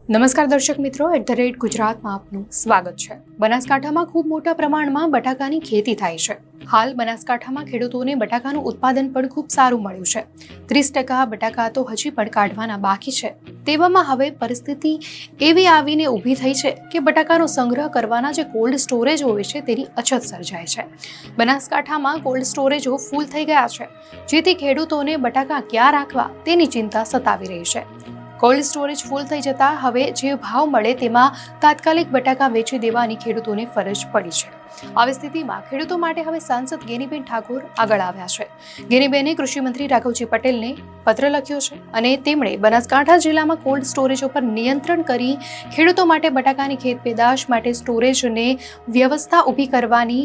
નમસ્કાર દર્શક મિત્રો, @ગુજરાતમાં આપનું સ્વાગત છે। બનાસકાંઠામાં ખૂબ મોટા પ્રમાણમાં બટાકાની ખેતી થાય છે। હાલ બનાસકાંઠામાં ખેડૂતોને બટાકાનું ઉત્પાદન પણ ખૂબ સારું મળ્યું છે। 30% બટાકા તો હજી પણ કાઢવાના બાકી છે। તેવામાં હવે પરિસ્થિતિ એવી આવીને ઊભી થઈ છે કે બટાકાનો સંગ્રહ કરવાના જે કોલ્ડ સ્ટોરેજ હોય છે તેની અછત સર્જાય છે। બનાસકાંઠામાં કોલ્ડ સ્ટોરેજો ફૂલ થઈ ગયા છે, જેથી ખેડૂતોને બટાકા ક્યાં રાખવા તેની ચિંતા સતાવી રહી છે। કોલ્ડ સ્ટોરેજ ફૂલ થઈ જતા હવે જે ભાવ મળે તેમાં તાત્કાલિક બટાકા વેચી દેવાની ખેડૂતોને ફરજ પડી છે। આવી સ્થિતિમાં ખેડૂતો માટે હવે સાંસદ ગેનીબેન ઠાકોર આગળ આવ્યા છે। ગેનીબેને કૃષિમંત્રી રાઘવજી પટેલને પત્ર લખ્યો છે અને તેમણે બનાસકાંઠા જિલ્લામાં કોલ્ડ સ્ટોરેજો પર નિયંત્રણ કરી ખેડૂતો માટે બટાકાની ખેત પેદાશ માટે સ્ટોરેજને વ્યવસ્થા ઊભી કરવાની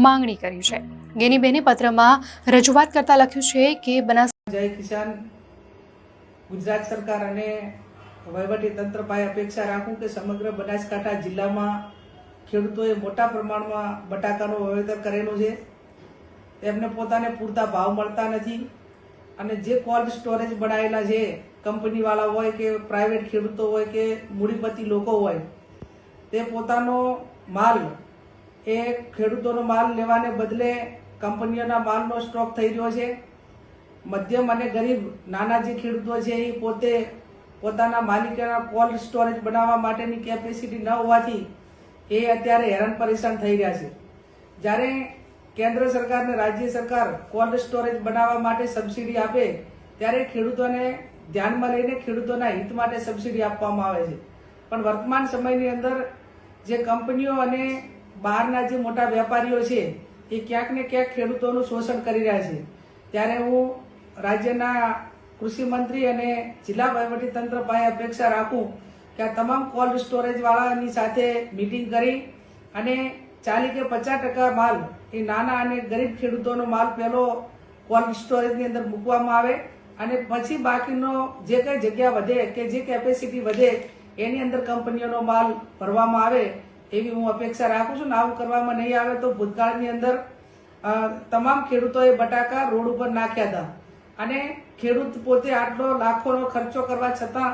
માંગણી કરી છે। ગેનીબેને પત્રમાં રજૂઆત કરતા લખ્યું છે કે જય કિસાન ગુજરાત સરકાર અને વહીવટી તંત્ર પાસે અપેક્ષા રાખું કે સમગ્ર બનાસકાંઠા જિલ્લામાં ખેડૂતોએ મોટા પ્રમાણમાં બટાકાનું વાવેતર કરેલું છે। તેમને પોતાને પૂરતા ભાવ મળતા નથી અને જે કોલ્ડ સ્ટોરેજ બનાવેલા છે, કંપનીવાળા હોય કે પ્રાઇવેટ ખેડૂતો હોય કે મૂડીપતિ લોકો હોય, તે પોતાનો માલ એ ખેડૂતોનો માલ લેવાને બદલે કંપનીઓના માલનો સ્ટોક થઈ રહ્યો છે। મધ્યમ અને ગરીબ નાના જે ખેડૂતો છે એ પોતે પોતાના માલિકાના કોલ્ડ સ્ટોરેજ બનાવવા માટેની કેપેસિટી ન હોવાથી એ અત્યારે હેરાન પરેશાન થઈ રહ્યા છે। જ્યારે કેન્દ્ર સરકાર અને રાજ્ય સરકાર કોલ્ડ સ્ટોરેજ બનાવવા માટે સબસિડી આપે ત્યારે ખેડૂતોને ધ્યાનમાં લઈને ખેડૂતોના હિત માટે સબસિડી આપવામાં આવે છે, પણ વર્તમાન સમયની અંદર જે કંપનીઓ અને બહારના જે મોટા વેપારીઓ છે એ ક્યાંક ને ક્યાંક ખેડૂતોનું શોષણ કરી રહ્યા છે। ત્યારે હું રાજ્યના કૃષિ મંત્રી અને જિલ્લા વહીવટી તંત્ર પાસે અપેક્ષા રાખું કે આ તમામ કોલ્ડ સ્ટોરેજ વાળાની સાથે મીટિંગ કરી અને 40 કે 50% માલ એ નાના અને ગરીબ ખેડૂતોનો માલ પહેલો કોલ્ડ સ્ટોરેજની અંદર મૂકવામાં આવે અને પછી બાકીનો જે કઈ જગ્યા વધે કે જે કેપેસિટી વધે એની અંદર કંપનીઓનો માલ ભરવામાં આવે એવી હું અપેક્ષા રાખું છું। આવું કરવામાં નહીં આવે તો ભૂતકાળની અંદર તમામ ખેડૂતોએ બટાકા રોડ ઉપર નાખ્યા હતા અને ખેડૂત પોતે આટલો લાખોનો ખર્ચો કરવા છતાં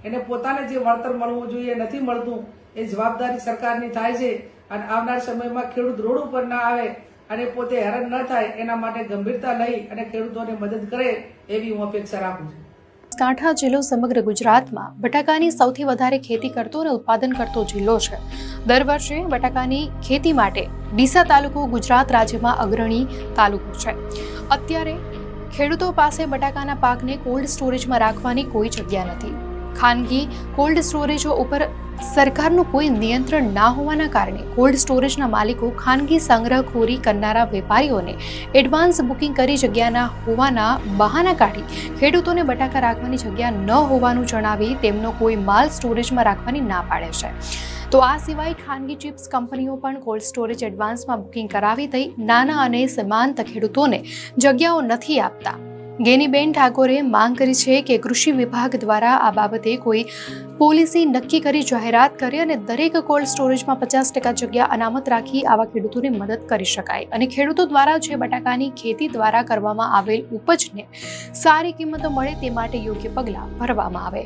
એને પોતાને જે વળતર મળવું જોઈએ નથી મળતું। એ જવાબદારી સરકારની થાય છે અને આવનાર સમયમાં ખેડૂત રોડ ઉપર ના આવે અને પોતે હેરાન ન થાય એના માટે ગંભીરતા લઈ અને ખેડૂતોને મદદ કરે એવી હું અપેક્ષા રાખું છું। બનાસકાંઠા જિલ્લો સમગ્ર ગુજરાતમાં બટાકાની સૌથી વધારે ખેતી કરતો અને ઉત્પાદન કરતો જિલ્લો છે। દર વર્ષે બટાકાની ખેતી માટે ડીસા તાલુકો ગુજરાત રાજ્યમાં અગ્રણી તાલુકો છે। અત્યારે ખેડૂતો પાસે બટાકાના પાકને કોલ્ડ સ્ટોરેજમાં રાખવાની કોઈ જગ્યા નથી। ખાનગી કોલ્ડ સ્ટોરેજો ઉપર સરકારનું કોઈ નિયંત્રણ ના હોવાના કારણે કોલ્ડ સ્ટોરેજના માલિકો ખાનગી સંગ્રહખોરી કરનારા વેપારીઓને એડવાન્સ બુકિંગ કરી જગ્યાના હોવાના બહાના કાઢી ખેડૂતોને બટાકા રાખવાની જગ્યા ન હોવાનું જણાવી તેમનો કોઈ માલ સ્ટોરેજમાં રાખવાની ના પાડે છે। તો આ સિવાય ખાનગી ચિપ્સ કંપનીઓ પણ કોલ્ડ સ્ટોરેજ એડવાન્સમાં બુકિંગ કરાવી દઈ નાના અને સીમાંત ખેડૂતોને જગ્યાઓ નથી આપતા। ગેનીબેન ઠાકોરે માંગ કરી છે કે કૃષિ વિભાગ દ્વારા આ બાબતે કોઈ પોલિસી નક્કી કરી જાહેરાત કરે અને દરેક કોલ્ડ સ્ટોરેજમાં 50% જગ્યા અનામત રાખી આવા ખેડૂતોને મદદ કરી શકાય અને ખેડૂતો દ્વારા જે બટાકાની ખેતી દ્વારા કરવામાં આવેલ ઉપજને સારી કિંમતો મળે તે માટે યોગ્ય પગલાં ભરવામાં આવે।